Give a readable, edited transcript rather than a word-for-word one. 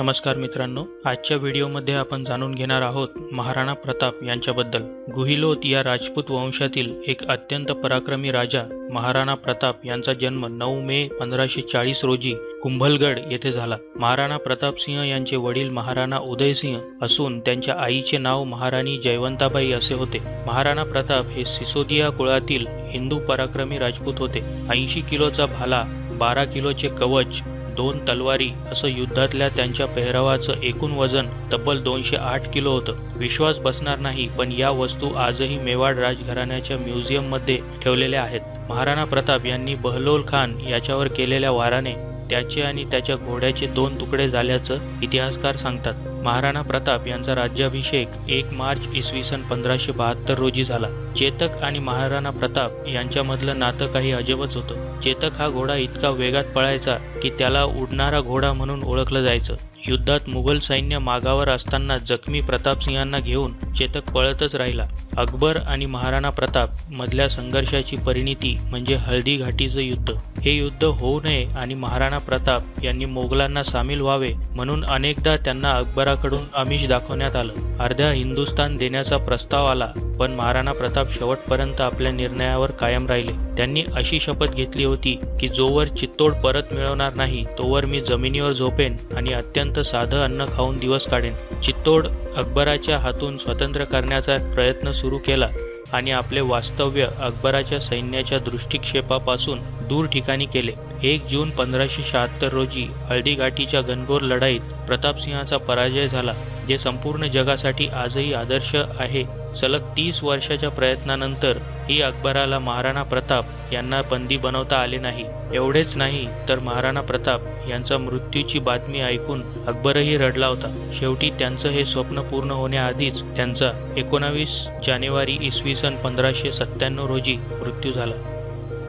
नमस्कार मित्रांनो, आजच्या व्हिडिओमध्ये आपण जाणून घेणार आहोत महाराणा प्रताप यांच्याबद्दल। गुहिलोत या राजपूत वंशातील एक अत्यंत पराक्रमी राजा महाराणा प्रताप यांचा जन्म 9 मे 1540 रोजी कुंभलगड येथे झाला। महाराणा प्रताप सिंह यांचे वडील महाराणा उदयसिंह असून त्यांच्या आईचे नाव महाराणी जयवंताबाई असे होते। महाराणा प्रताप हे सिसोदिया कुळातील हिंदू पराक्रमी राजपूत होते। 80 किलोचा भाला, 12 किलोचे कवच, 2 तलवारी असं युद्धातल्या त्यांच्या पेहरावाचं एकूण वजन तब्बल 208 किलो होतं। विश्वास बसणार नाही, पण या वस्तू आजही मेवाड राजघराण्याच्या म्युझियममध्ये ठेवलेल्या आहेत। महाराणा प्रताप यांनी बहलोल खान याच्यावर केलेल्या वाराने त्याचे आणि त्याच्या घोड्याचे 2 तुकडे झाल्याचं इतिहासकार सांगतात। महाराणा प्रताप यांचा राज्याभिषेक 1 मार्च इसवी सन 1572 रोजी झाला। चेतक आणि महाराणा प्रताप यांच्यामधलं नातं काही अजबच होतं। चेतक हा घोडा इतका वेगात पळायचा की त्याला उडणारा घोडा म्हणून ओळखलं जायचं। युद्धात मुघल सैन्य मागावर असताना जखमी प्रतापसिंहांना घेऊन चेतक पळतच राहिला। अकबर आणि महाराणा प्रताप मधल्या संघर्षाची परिणिती म्हणजे हळदी घाटीचं युद्ध। हे युद्ध होऊ नये आणि महाराणा प्रताप यांनी मोगलांना सामील व्हावे म्हणून अनेकदा त्यांना अकबराकडून आमिष दाखवण्यात आलं। अर्ध्या हिंदुस्थान देण्याचा प्रस्ताव आला, पण महाराणा प्रताप शेवटपर्यंत आपल्या निर्णयावर कायम राहिले। त्यांनी अशी शपथ घेतली होती की जोवर चित्तोड परत मिळवणार नाही तोवर मी जमिनीवर झोपेन आणि अत्यंत साधं अन्न खाऊन दिवस काढेन। चित्तोड अकबराच्या हातून स्वतंत्र करण्याचा प्रयत्न सुरू केला आणि आपले वास्तव्य अकबराच्या सैन्याच्या दृष्टिक्षेपापासून दूर ठिकाणी केले। 1 जून 1576 रोजी हळदी घाटीच्या घनघोर लढाईत प्रतापसिंहाचा पराजय झाला, जे संपूर्ण जगासाठी आजही आदर्श आहे। सलग 30 वर्षाच्या प्रयत्नानंतर ही अकबराला महाराणा प्रताप यांना बंदी बनवता आले नाही। एवढेच नाही तर महाराणा प्रताप यांचा मृत्यूची बातमी ऐकून अकबरही रडला होता। शेवटी त्यांचं हे स्वप्न पूर्ण होण्याआधीच त्यांचा 19 जानेवारी इसवी सन 1597 रोजी मृत्यू झाला।